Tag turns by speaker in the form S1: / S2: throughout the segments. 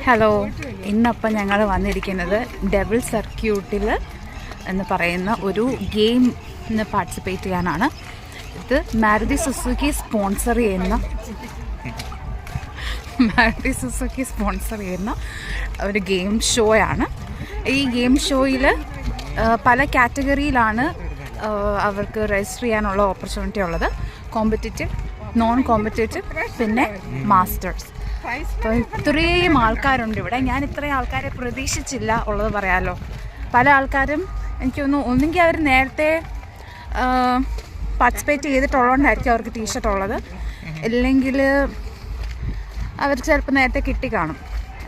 S1: Hello, ഇന്നപ്പം ഞങ്ങൾ വന്നിരിക്കുന്നത് devil സർക്യൂട്ടിൽ എന്ന് പറയുന്ന ഒരു ഗെയിമിന് പാർട്ടിസിപ്പേറ്റ് ചെയ്യാനാണ്. ഇത് മാരുതി സുസുക്കി സ്പോൺസർ ചെയ്യുന്ന ഒരു ഗെയിം ഷോയാണ്. ഈ ഗെയിം ഷോയിൽ പല കാറ്റഗറിയിലാണ് അവർക്ക് രജിസ്റ്റർ ചെയ്യാനുള്ള ഓപ്പർച്യൂണിറ്റി ഉള്ളത്. കോമ്പറ്റേറ്റീവ്, നോൺ കോമ്പറ്റേറ്റീവ്, പിന്നെ മാസ്റ്റേഴ്സ്. അപ്പോൾ ഇത്രയും ആൾക്കാരുണ്ട് ഇവിടെ. ഞാൻ ഇത്രയും ആൾക്കാരെ പ്രതീക്ഷിച്ചില്ല ഉള്ളത് പറയാമല്ലോ. പല ആൾക്കാരും എനിക്കൊന്ന് ഒന്നെങ്കിൽ അവർ നേരത്തെ പാർട്ടിസിപ്പേറ്റ് ചെയ്തിട്ടുള്ളതുകൊണ്ടായിരിക്കും അവർക്ക് ടീഷർട്ട് ഉള്ളത്, ഇല്ലെങ്കിൽ അവർക്ക് ചിലപ്പോൾ നേരത്തെ കിട്ടി കാണും.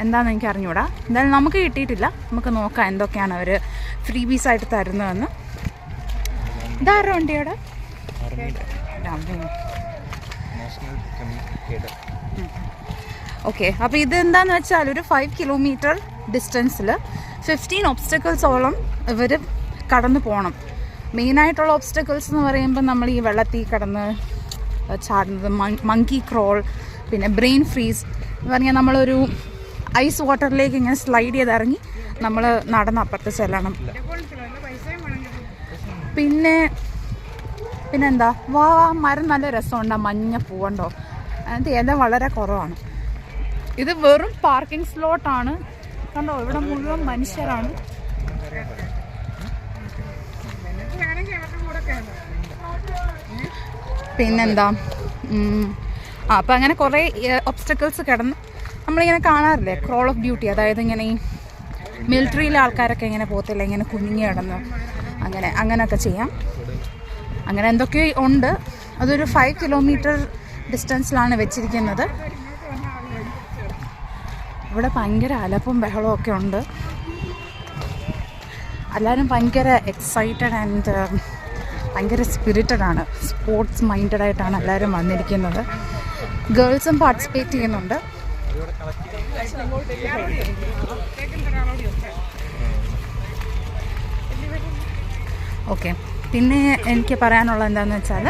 S1: എന്താണെന്ന് എനിക്ക് അറിഞ്ഞൂടാ. എന്തായാലും നമുക്ക് കിട്ടിയിട്ടില്ല. നമുക്ക് നോക്കാം എന്തൊക്കെയാണ് അവർ ഫ്രീ ബീസായിട്ട് തരുന്നതെന്ന്. ഇതാരുടെ വണ്ടിയോടെ ഓക്കെ. അപ്പോൾ ഇതെന്താണെന്ന് വെച്ചാൽ ഒരു 5 കിലോമീറ്റർ ഡിസ്റ്റൻസിൽ 15 ഒബ്സ്റ്റക്കിൾസോളം ഇവർ കടന്നു പോകണം. മെയിനായിട്ടുള്ള ഒബ്സ്റ്റക്കിൾസ് എന്ന് പറയുമ്പോൾ നമ്മൾ ഈ വെള്ളത്തിൽ കടന്ന് ചാടുന്നത്, മങ്കി ക്രോൾ, പിന്നെ ബ്രെയിൻ ഫ്രീസ് എന്ന് പറഞ്ഞാൽ നമ്മളൊരു ഐസ് വാട്ടറിലേക്ക് ഇങ്ങനെ സ്ലൈഡ് ചെയ്തിറങ്ങി നമ്മൾ നടന്ന് അപ്പുറത്ത് ചെല്ലണം. പിന്നെന്താ മരം നല്ല രസമുണ്ടോ, മഞ്ഞ പൂവുണ്ടോ, അതിനകത്ത് ഇല വളരെ കുറവാണ്. ഇത് വെറും പാർക്കിംഗ് സ്ലോട്ടാണ്. കണ്ടോ, ഇവിടെ മുഴുവൻ മനുഷ്യരാണ്. പിന്നെന്താ അപ്പം അങ്ങനെ കുറേ ഒബ്സ്റ്റക്കിൾസ് കിടന്ന് നമ്മളിങ്ങനെ കാണാറില്ലേ, ക്രോൾ ഓഫ് ഡ്യൂട്ടി. അതായത് ഇങ്ങനെ ഈ മിലിറ്ററിയിലെ ആൾക്കാരൊക്കെ ഇങ്ങനെ പോകത്തില്ല, ഇങ്ങനെ കുഞ്ഞിങ്ങി കിടന്ന് അങ്ങനെയൊക്കെ ചെയ്യാം. അങ്ങനെ എന്തൊക്കെ ഉണ്ട്. അതൊരു 5 കിലോമീറ്റർ ഡിസ്റ്റൻസിലാണ് വെച്ചിരിക്കുന്നത്. ഇവിടെ ഭയങ്കര അലപ്പും ബഹളവും ഒക്കെ ഉണ്ട്. എല്ലാവരും ഭയങ്കര എക്സൈറ്റഡ് ആൻഡ് ഭയങ്കര സ്പിരിറ്റഡ് ആണ്. സ്പോർട്സ് മൈൻഡഡ് ആയിട്ടാണ് എല്ലാവരും വന്നിരിക്കുന്നത്. ഗേൾസും പാർട്ടിസിപ്പേറ്റ് ചെയ്യുന്നുണ്ട്. ഓക്കെ. പിന്നെ എനിക്ക് പറയാനുള്ളത് എന്താണെന്ന് വെച്ചാൽ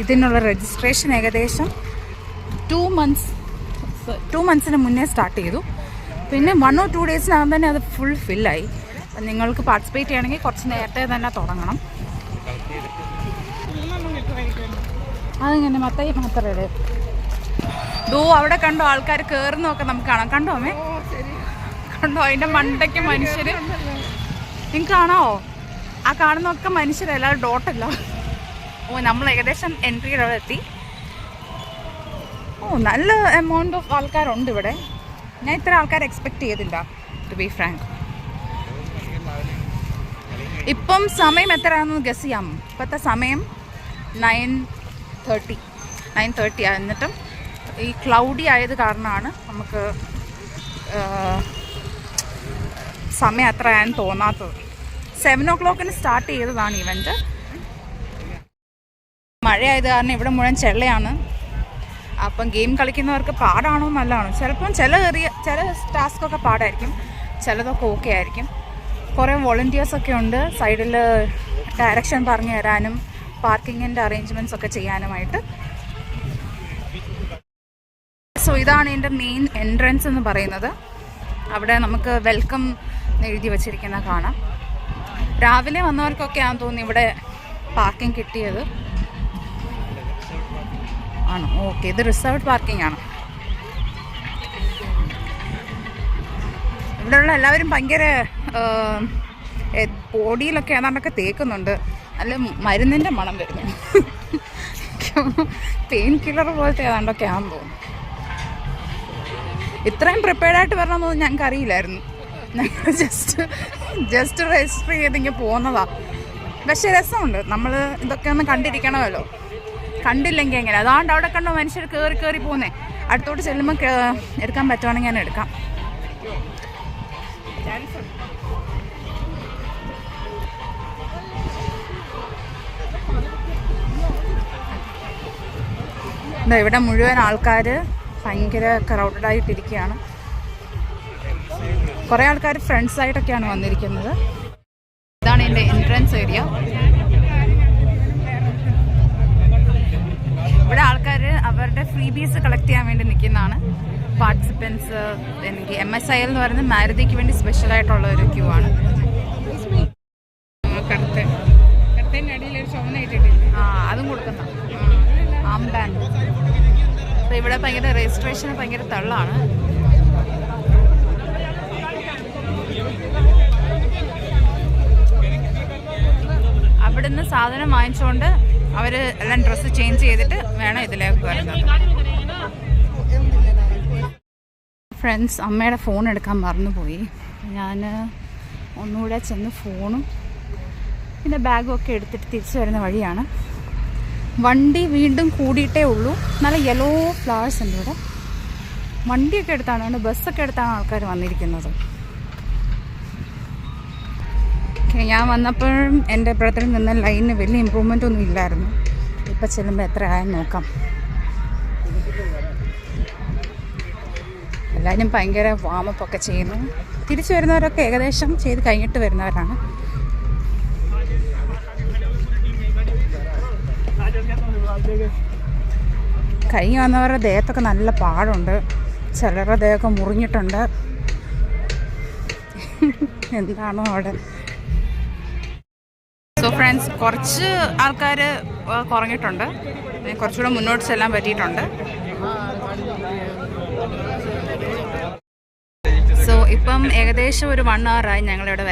S1: ഇതിനുള്ള രജിസ്ട്രേഷൻ ഏകദേശം 2 മന്ത്സിന് മുന്നേ സ്റ്റാർട്ട് ചെയ്തു. പിന്നെ 1 or 2 ഡേയ്സിനകം തന്നെ അത് ഫുൾ ഫില്ലായി. നിങ്ങൾക്ക് പാർട്ടിസിപ്പേറ്റ് ചെയ്യണമെങ്കിൽ കുറച്ച് നേരത്തെ തന്നെ തുടങ്ങണം. അതിങ്ങനെ മാത്രമേ അവിടെ കണ്ടോ ആൾക്കാർ കയറുന്നതൊക്കെ നമുക്ക് കാണാം. കണ്ടോ അമ്മേ, കണ്ടോ അതിൻ്റെ മണ്ടയ്ക്ക് മനുഷ്യർ. നിങ്ങൾക്ക് കാണാമോ? ആ കാണുന്നതൊക്കെ മനുഷ്യരല്ല, ഡോട്ടല്ല. നമ്മൾ ഏകദേശം എൻട്രിയുടെ അവിടെ എത്തി. നല്ല എമൗണ്ട് ഓഫ് ആൾക്കാരുണ്ട് ഇവിടെ. ഞാൻ ഇത്ര ആൾക്കാർ എക്സ്പെക്ട് ചെയ്തില്ല, ടു ബി ഫ്രാങ്ക്. ഇപ്പം സമയം എത്രയാണെന്ന് ഗസ് ചെയ്യാം. ഇപ്പോഴത്തെ സമയം 9:30 എന്നിട്ടും ഈ ക്ലൗഡി ആയത് കാരണമാണ് നമുക്ക് സമയം എത്രയാണെന്ന് തോന്നാത്തത്. 7 o'clock സ്റ്റാർട്ട് ചെയ്തതാണ് ഇവൻറ്റ്. മഴയായത് കാരണം ഇവിടെ മുഴുവൻ ചെള്ളയാണ്. അപ്പം ഗെയിം കളിക്കുന്നവർക്ക് പാടാണോ നല്ലതാണോ? ചിലപ്പം ചില ടാസ്കൊക്കെ പാടായിരിക്കും, ചിലതൊക്കെ ഓക്കെ ആയിരിക്കും. കുറേ വോളണ്ടിയേഴ്സൊക്കെ ഉണ്ട് സൈഡിൽ ഡയറക്ഷൻ പറഞ്ഞു തരാനും പാർക്കിങ്ങിൻ്റെ അറേഞ്ച്മെൻറ്റ്സ് ഒക്കെ ചെയ്യാനുമായിട്ട്. സോ ഇതാണ് എൻ്റെ മെയിൻ എൻട്രൻസ് എന്ന് പറയുന്നത്. അവിടെ നമുക്ക് വെൽക്കം എഴുതി വച്ചിരിക്കുന്ന കാണാം. രാവിലെ വന്നവർക്കൊക്കെ ആണെന്ന് തോന്നി ഇവിടെ പാർക്കിംഗ് കിട്ടിയത്. ആണോ? ഓക്കെ, ഇത് റിസർവ്ഡ് പാർക്കിംഗ് ആണ്. ഇവിടെയുള്ള എല്ലാവരും ഭയങ്കര ബോഡിയിലൊക്കെ ഏതാണ്ടൊക്കെ തേക്കുന്നുണ്ട്. നല്ല മരുന്നിൻ്റെ മണം വരുന്നു. പെയിൻ കില്ലർ പോലത്തെ ഏതാണ്ടൊക്കെ ആണെന്ന് തോന്നുന്നു. ഇത്രയും പ്രിപ്പയർഡായിട്ട് വരണമെന്നൊന്നും ഞങ്ങൾക്ക് അറിയില്ലായിരുന്നു. ഞങ്ങൾ ജസ്റ്റ് രജിസ്റ്റർ ചെയ്തിങ്ങനെ പോകുന്നതാണ്. പക്ഷേ രസമുണ്ട്. നമ്മൾ ഇതൊക്കെ ഒന്ന് കണ്ടിരിക്കണമല്ലോ. കണ്ടില്ലെങ്കിൽ എങ്ങനെ? അതാണ്ട് അവിടെ കണ്ടോ മനുഷ്യർ കയറി പോകുന്നേ. അടുത്തോട്ട് ചെല്ലുമ്പോൾ എടുക്കാൻ പറ്റുവാണെങ്കിൽ ഞാൻ എടുക്കാം. ഇവിടെ മുഴുവൻ ആൾക്കാർ ഭയങ്കര ക്രൗഡഡായിട്ടിരിക്കുകയാണ്. കുറേ ആൾക്കാർ ഫ്രണ്ട്സായിട്ടൊക്കെയാണ് വന്നിരിക്കുന്നത്. ഇതാണ് എൻ്റെ എൻട്രൻസ് ഏരിയ. ഇവിടെ ആൾക്കാർ അവരുടെ ഫ്രീ ബീസ് കളക്ട് ചെയ്യാൻ വേണ്ടി നിൽക്കുന്നതാണ്. പാർട്ടിസിപ്പൻസ്. എനിക്ക് MSIL എന്ന് പറയുന്നത് മാരുതിക്ക് വേണ്ടി സ്പെഷ്യലായിട്ടുള്ള ഒരു ക്യൂ ആണ്. അതും കൊടുക്കുന്ന ആം ബാൻഡ്. അപ്പോൾ ഇവിടെ ഭയങ്കര രജിസ്ട്രേഷൻ ഭയങ്കര തള്ളാണ്. അവിടുന്ന് സാധനം വാങ്ങിച്ചുകൊണ്ട് അവർ എല്ലാം ഡ്രസ്സ് ചേഞ്ച് ചെയ്തിട്ട് വേണം ഇതിലേക്ക് വരുന്നത്. ഫ്രണ്ട്സ്, അമ്മയുടെ ഫോൺ എടുക്കാൻ മറന്നുപോയി. ഞാൻ ഒന്നുകൂടെ ചെന്ന് ഫോണും പിന്നെ ബാഗും ഒക്കെ എടുത്തിട്ട് തിരിച്ചു വരുന്ന വഴിയാണ്. വണ്ടി വീണ്ടും കൂടിയിട്ടേ ഉള്ളൂ. നല്ല യെല്ലോ ഫ്ലവേഴ്സ് ഉണ്ട് ഇവിടെ. വണ്ടിയൊക്കെ എടുത്താണ്, ബസ്സൊക്കെ എടുത്താണ് ആൾക്കാർ വന്നിരിക്കുന്നത്. ഞാൻ വന്നപ്പോഴും എൻ്റെ ബ്രദറിൽ നിന്ന് ലൈനിന് വലിയ ഇമ്പ്രൂവ്മെൻ്റ് ഒന്നും ഇല്ലായിരുന്നു. ഇപ്പം ചെല്ലുമ്പോൾ എത്ര ആയെന്ന് നോക്കാം. എല്ലാവരും ഭയങ്കര വാമപ്പൊക്കെ ചെയ്യുന്നു. തിരിച്ചു വരുന്നവരൊക്കെ ഏകദേശം ചെയ്ത് കഴിഞ്ഞിട്ട് വരുന്നവരാണ്. കഴിഞ്ഞ് വന്നവരുടെ ദേഹത്തൊക്കെ നല്ല പാടുണ്ട്. ചിലരുടെ ദേഹമൊക്കെ മുറിഞ്ഞിട്ടുണ്ട്. എന്താണോ അവിടെ. സോ ഫ്രണ്ട്സ്, കുറച്ച് ആൾക്കാർ കുറഞ്ഞിട്ടുണ്ട്. കുറച്ചുകൂടെ മുന്നോട്ട് ചെല്ലാൻ പറ്റിയിട്ടുണ്ട്. സോ ഇപ്പം ഏകദേശം ഒരു 1 hour ആയി ഞങ്ങളിവിടെ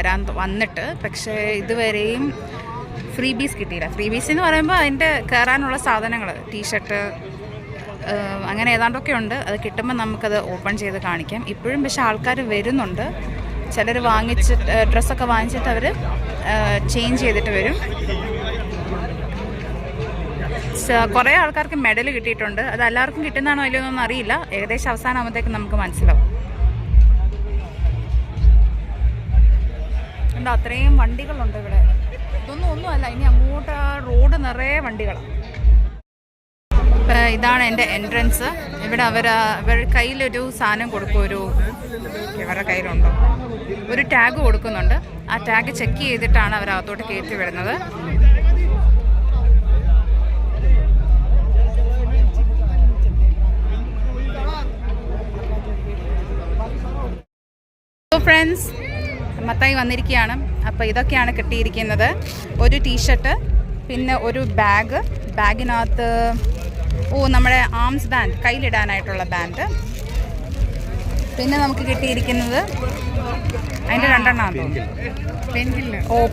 S1: വന്നിട്ട്. പക്ഷേ ഇതുവരെയും ഫ്രീ ബീസ് കിട്ടിയില്ല. ഫ്രീ ബീസ് എന്ന് പറയുമ്പോൾ അതിൻ്റെ കയറാനുള്ള സാധനങ്ങൾ, ടീഷർട്ട് അങ്ങനെ ഏതാണ്ടൊക്കെ ഉണ്ട്. അത് കിട്ടുമ്പോൾ നമുക്കത് ഓപ്പൺ ചെയ്ത് കാണിക്കാം. ഇപ്പോഴും പക്ഷേ ആൾക്കാർ വരുന്നുണ്ട്. ചിലർ ഡ്രസ്സൊക്കെ വാങ്ങിച്ചിട്ട് അവർ ചേഞ്ച് ചെയ്തിട്ട് വരും. കുറേ ആൾക്കാർക്ക് മെഡൽ കിട്ടിയിട്ടുണ്ട്. അത് എല്ലാവർക്കും കിട്ടുന്നതാണോ ഇല്ലയോ എന്നൊന്നും അറിയില്ല. ഏകദേശം അവസാനമാകുമ്പോഴത്തേക്ക് നമുക്ക് മനസ്സിലാവും. ഉണ്ട്, അത്രയും വണ്ടികളുണ്ട് ഇവിടെ. ഇതൊന്നും ഒന്നുമല്ല, ഇനി അങ്ങോട്ട് ആ റോഡ് നിറയെ വണ്ടികളാണ്. ഇതാണ് എൻ്റെ എൻട്രൻസ്. ഇവിടെ അവർ കയ്യിലൊരു സാധനം കൊടുക്കും. ഇവരുടെ കയ്യിലുണ്ടോ ഒരു ടാഗ് കൊടുക്കുന്നുണ്ട്. ആ ടാഗ് ചെക്ക് ചെയ്തിട്ടാണ് അവർ അകത്തോട്ട് കയറ്റി വിടുന്നത്. ഫ്രണ്ട്സ്, മത്തായി വന്നിരിക്കുകയാണ്. അപ്പോൾ ഇതൊക്കെയാണ് കിട്ടിയിരിക്കുന്നത്. ഒരു ടീഷർട്ട്, പിന്നെ ഒരു ബാഗിനകത്ത് നമ്മുടെ ആംസ് ബാൻഡ്, കയ്യിലിടാനായിട്ടുള്ള ബാൻഡ്. പിന്നെ നമുക്ക് കിട്ടിയിരിക്കുന്നത് അതിൻ്റെ 2 എണ്ണമാണ്.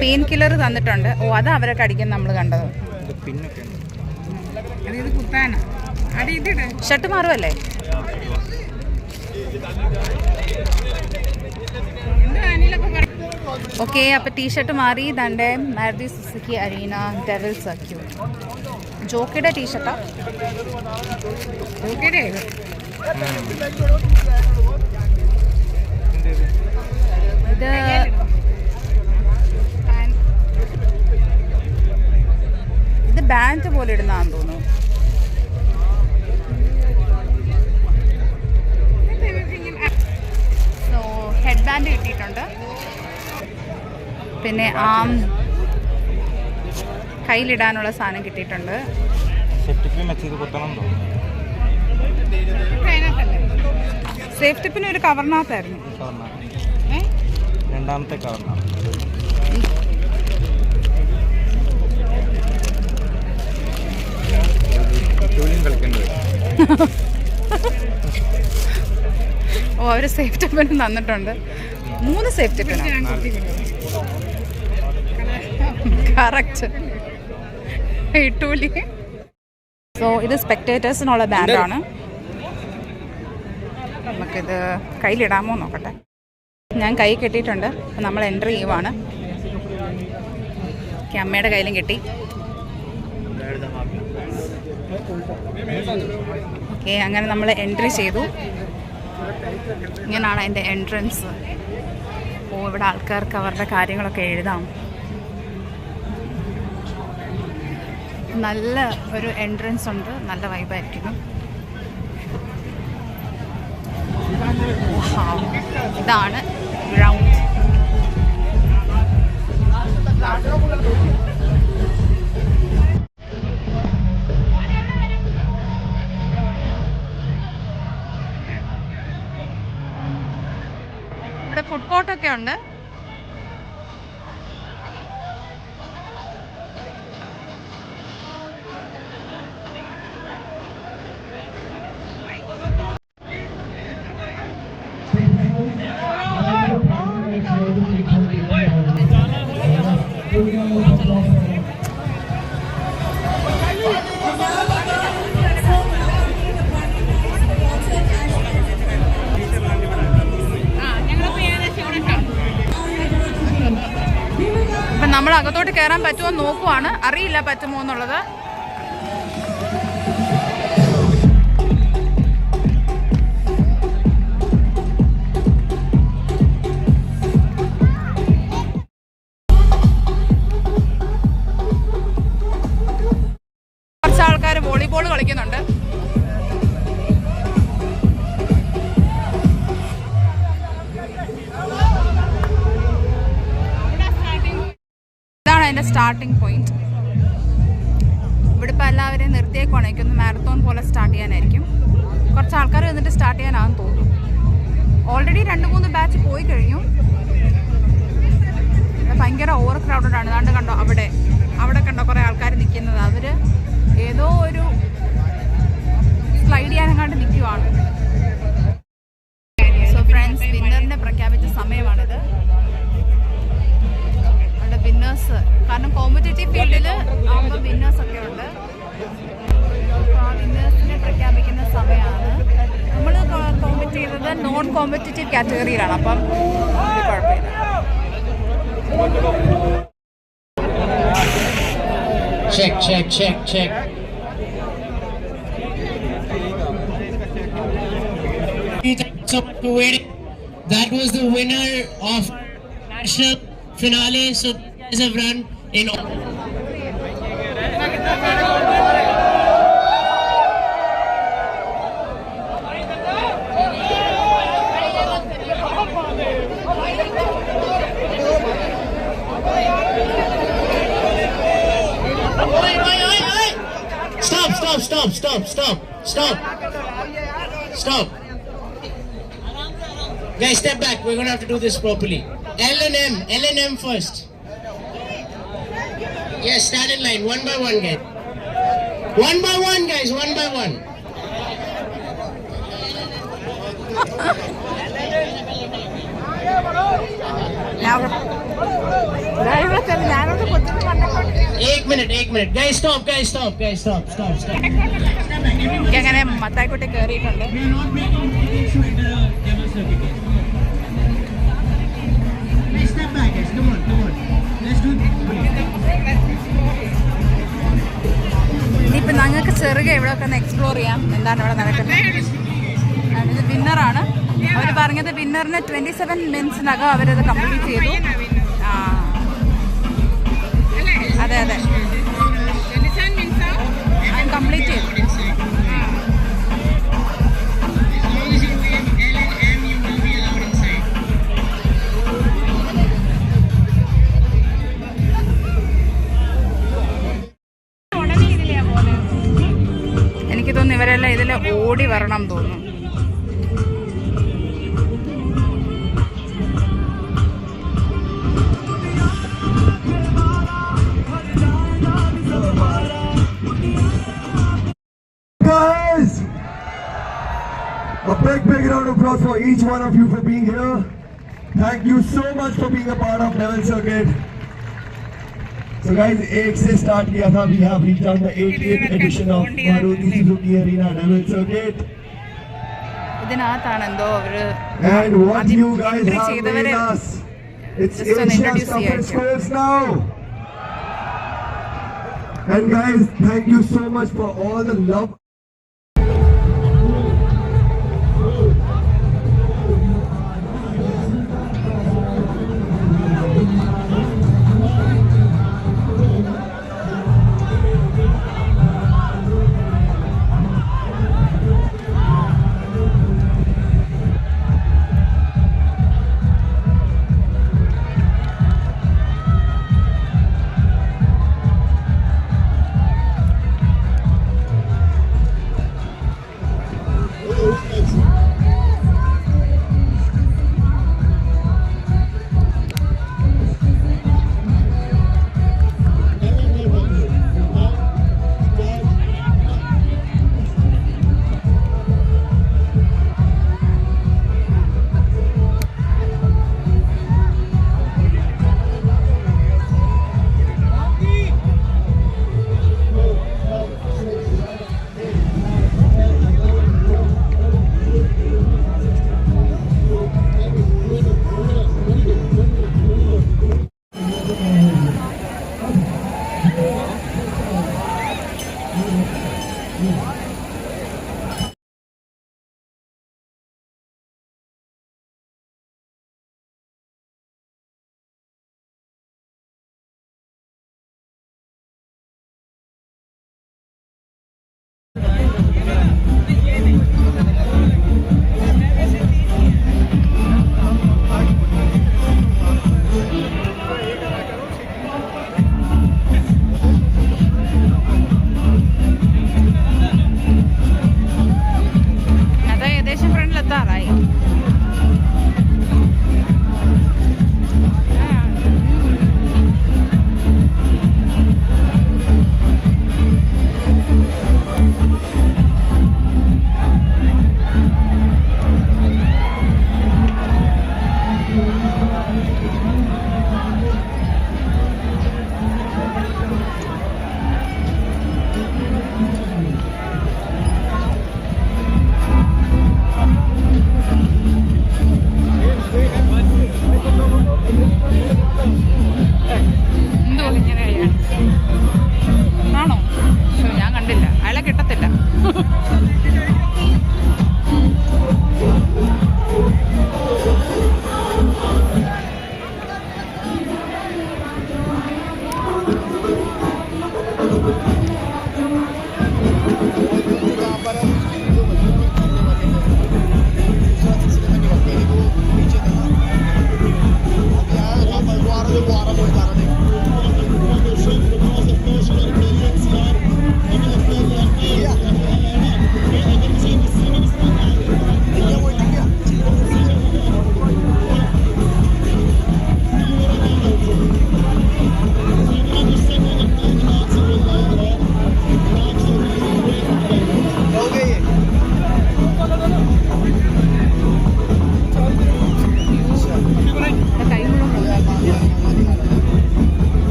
S1: പെയിൻ കില്ലർ തന്നിട്ടുണ്ട്. അത് അവരൊക്കെ അടിക്കും നമ്മൾ കണ്ടത്. ഷർട്ട് മാറുമല്ലേ? ഓക്കെ, അപ്പോൾ ടീഷർട്ട് മാറി. ദാണ്ടെ Maruti Suzuki Arena devil circuit. ജോക്കിയുടെ ടീഷർട്ടാ. ഇത് ബാൻഡ് പോലെ ഇടുന്നതാണെന്ന് തോന്നുന്നു. സോ ഹെഡ് ബാൻഡ് കിട്ടിയിട്ടുണ്ട്. പിന്നെ കയ്യിലിടാനുള്ള സാധനം കിട്ടിയിട്ടുണ്ട്. സേഫ്റ്റി പിന്നെ ഒരു കവറിനകത്തായിരുന്നു.
S2: രണ്ടാമത്തെ കവറിനകത്ത്
S1: അവർ സേഫ്റ്റി പിൻ തന്നിട്ടുണ്ട്. 3 സേഫ്റ്റി പിന്നാണ്. കറക്റ്റ്. ഇട്ടൂലി. സോ ഇത് സ്പെക്ടേറ്റേഴ്സിനുള്ള ബാൻഡാണ്. നമുക്കിത് കയ്യിലിടാമോ നോക്കട്ടെ. ഞാൻ കൈ കെട്ടിയിട്ടുണ്ട്. അപ്പം നമ്മൾ എൻട്രി ചെയ്യുവാണ്. അമ്മയുടെ കയ്യിലും കെട്ടി. ഓക്കെ, അങ്ങനെ നമ്മൾ എൻട്രി ചെയ്തു. ഇങ്ങനെയാണ് അതിൻ്റെ എൻട്രൻസ്. ഇവിടെ ആൾക്കാർക്ക് അവരുടെ കാര്യങ്ങളൊക്കെ എഴുതാം. നല്ല ഒരു എൻട്രൻസ് ഉണ്ട്. നല്ല വൈബായിരിക്കും. ഇതാണ് ഗ്രൗണ്ട്. ഇവിടെ ഫുഡ് കോർട്ടൊക്കെ ഉണ്ട്. അപ്പം നമ്മൾ അകത്തോട്ട് കയറാൻ പറ്റുമോ നോക്കുവാണ്. അറിയില്ല പറ്റുമോ എന്നുള്ളത്. കുറച്ച് ആൾക്കാർ വോളിബോൾ കളിക്കുന്നുണ്ട്. അതിൻ്റെ സ്റ്റാർട്ടിംഗ് പോയിന്റ്. ഇവിടെ ഇപ്പോൾ എല്ലാവരെയും നിർത്തിയേക്കുവാണ്. എനിക്കൊന്ന് മാരത്തോൺ പോലെ സ്റ്റാർട്ട് ചെയ്യാനായിരിക്കും. കുറച്ച് ആൾക്കാർ വന്നിട്ട് സ്റ്റാർട്ട് ചെയ്യാനാണെന്ന് തോന്നുന്നു. ഓൾറെഡി 2-3 ബാച്ച് പോയി കഴിഞ്ഞു. ഭയങ്കര ഓവർ ക്രൗഡഡ് ആണ്. അതാണ്ട് കണ്ടോ അവിടെ കണ്ടോ കുറേ ആൾക്കാർ നിൽക്കുന്നത്. അവർ ഏതോ ഒരു സ്ലൈഡ് ചെയ്യാനെങ്ങാണ്ട് നിൽക്കുവാണ്. സോ ഫ്രണ്ട്സ്, വിന്നറിനെ പ്രഖ്യാപിച്ച സമയമാണിത്. വിന്നേഴ്സ്, കാരണം കോമ്പറ്റേറ്റീവ് ഫീൽഡിൽ ആകുമ്പോൾ വിന്നേഴ്സ് ഒക്കെ ഉണ്ട്. അപ്പോൾ ആ വിന്നേഴ്സിനെ പ്രഖ്യാപിക്കുന്ന സമയമാണ്. നമ്മൾ കോമ്പറ്റ് ചെയ്തത് നോൺ കോമ്പറ്റേറ്റീവ് കാറ്റഗറിയിലാണ്. അപ്പം കുഴപ്പമില്ല.
S2: Check. That was the winner of national finale. So guys have run in all. Stop. Guys, step back. We're gonna have to do this properly. L&M first. Yes, stand in line, one by one, guys. One by one, guys, one by one. एक minute. Guys, stop.
S1: അങ്ങനെ മത്തായിക്കോട്ടെ കയറിയിട്ടുണ്ട്. ഇനിയിപ്പോൾ ഞങ്ങൾക്ക് ചെറുകെ ഇവിടെയൊക്കെ ഒന്ന് explore ചെയ്യാം. എന്താണ് ഇവിടെ നടക്കുന്നത്. ഇത് വിന്നറാണ്. അവർ പറഞ്ഞത് വിന്നറിന് 27 മിനിറ്റ്സിനകം അവരത് കംപ്ലീറ്റ് ചെയ്തു. അതെ കംപ്ലീറ്റ് ചെയ്തു. എനിക്ക് തോന്നുന്നു ഇവരെല്ലാം ഇതിൽ ഓടി വരണം തോന്നുന്നു.
S3: A big round of applause for each one of you for being here. Thank you so much for being a part of Devil Circuit. So guys, 1 से start किया था. We have reached out the 88th edition of Maruti Suzuki Arena Devil Circuit.
S1: ഇതിനകത്താണ് എന്തോ അവര്
S3: And what you guys have made us. It's Asia's toughest course now. And guys, thank you so much for all the love.
S1: നിർത്താറായി.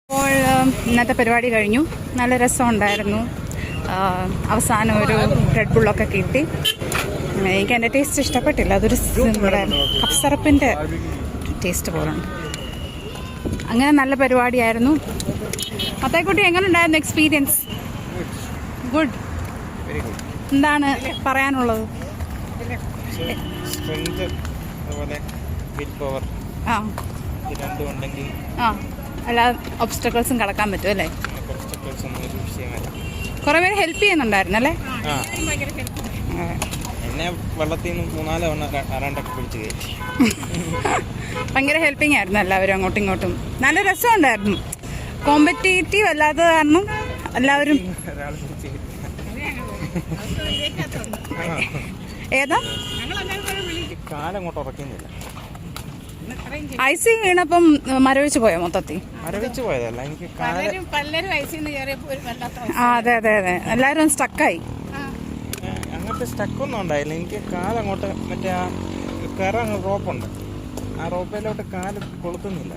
S1: അപ്പോൾ ഇന്നത്തെ പരിപാടി കഴിഞ്ഞു. നല്ല രസമുണ്ടായിരുന്നു. അവസാനം ഒരു റെഡ് ബുള്ളൊക്കെ കിട്ടി. എനിക്ക് എൻ്റെ ടേസ്റ്റ് ഇഷ്ടപ്പെട്ടില്ല. അതൊരു കപ്സറപ്പിൻ്റെ ടേസ്റ്റ് പോലുണ്ട്. അങ്ങനെ നല്ല പരിപാടിയായിരുന്നു. അത്തേക്കുട്ടി എങ്ങനെ ഉണ്ടായിരുന്നു എക്സ്പീരിയൻസ്? ഗുഡ്. എന്താണ് പറയാനുള്ളത്? എല്ലാ ഒബ്സ്റ്റക്കിൾസും കടക്കാൻ പറ്റും അല്ലേ? കുറെ പേര് ഹെൽപ്പ് ചെയ്യുന്നുണ്ടായിരുന്നു അല്ലേ? ഭയങ്കര ഹെൽപ്പിംഗ് ആയിരുന്നു എല്ലാവരും, അങ്ങോട്ടും ഇങ്ങോട്ടും. നല്ല രസമുണ്ടായിരുന്നു. കോമ്പറ്റേറ്റീവ് അല്ലാത്ത കാരണം എല്ലാവരും ഏതാ
S4: കാലങ്ങോട്ട് ഉറക്കുന്നില്ല.
S1: ഐസി വീണപ്പം മരവിച്ച് പോയോ മൊത്തത്തിൽ?
S4: മരവിച്ച് പോയതല്ല, എനിക്ക്
S5: പലരും ഐസിന്ന് കയറിയപ്പോൾ ഒരു വല്ലാത്ത
S1: ആ അതെ അതെ അതെ, എല്ലാവരും സ്റ്റക്കായി.
S4: അങ്ങോട്ട് സ്റ്റക്കൊന്നും ഉണ്ടായില്ല. എനിക്ക് കാലങ്ങോട്ട് മറ്റേ ആ കയറാൻ റോപ്പുണ്ട്, ആ റോപ്പിലോട്ട് കാല് കൊളുത്തുന്നില്ല.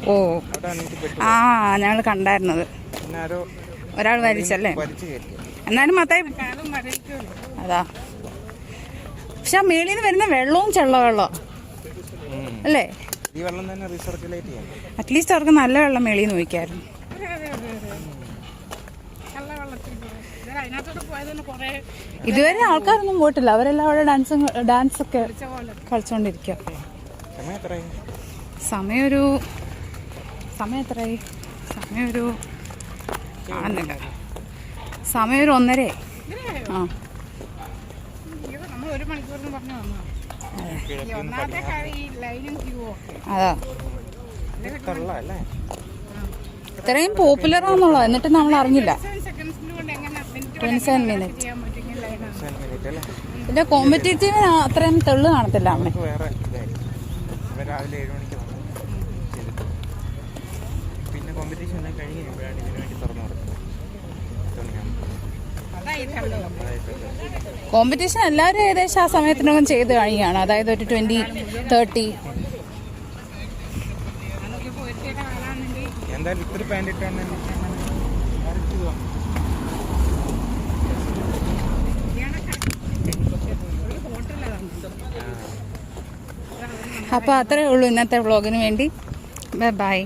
S1: ഓ
S4: അവിടെയാണ് എനിക്ക് പെട്ടു.
S1: ആ ഞങ്ങൾ കണ്ടായിരുന്നത്.
S4: പിന്നെ ആരോ
S1: ഒരാൾ വലിച്ചല്ലേ?
S4: വലിച്ചു കയറ്റി.
S1: എന്നാലും മത്തായി അതാ. പക്ഷെ ആ മേളിൽ നിന്ന് വരുന്ന വെള്ളവും വെള്ളം അല്ലേ?
S4: ഈ വെള്ളം തന്നെ റീസർക്കുലേറ്റ് ചെയ്യാം.
S1: അറ്റ്ലീസ്റ്റ് അവർക്ക് നല്ല വെള്ളം മേളിൽ നിന്ന് ഒഴിക്കായിരുന്നു. ഇതുവരെ ആൾക്കാരൊന്നും പോയിട്ടില്ല, അവരെല്ലാം അവിടെ ഡാൻസ് ഒക്കെ കളിച്ചോണ്ടിരിക്കുക. സമയം എത്രയായി? കാണുന്നില്ല. സമയം ഒരു 1:30. ആ
S5: നമ്മൾ 1 മണിക്കൂറിന് പറഞ്ഞു വന്നു. ഒന്നാമത്തെ ഈ ലൈനും ക്യൂവോ
S1: അതാ ഇത്രയും പോപ്പുലർ ആണെന്നുള്ളത്. എന്നിട്ട് നമ്മൾ അറിഞ്ഞില്ല. 27 മിനിറ്റ്. പിന്നെ കോമ്പറ്റേറ്റീവിന് അത്രയും തെള്ളു കാണത്തില്ല.
S4: വേറെ രാവിലെ 7 മണിക്ക് വന്നു. പിന്നെ കോമ്പറ്റീഷൻ എല്ലാം കഴിഞ്ഞ് കഴിയുമ്പോഴാണ് ഇതിനു വേണ്ടി തുറന്നു കൊടുക്കുന്നത്.
S1: കോമ്പറ്റീഷൻ എല്ലാവരും ഏകദേശം ആ സമയത്തിനകം ചെയ്ത് കഴിയുകയാണ്. അതായത് ഒരു 20-30.
S4: എന്തായാലും ഇത്തിരി പാൻറ് ഇട്ടാണ്
S1: അപ്പോൾ അത്രേ ഉള്ളൂ ഇന്നത്തെ വ്ളോഗിന് വേണ്ടി. ബൈ.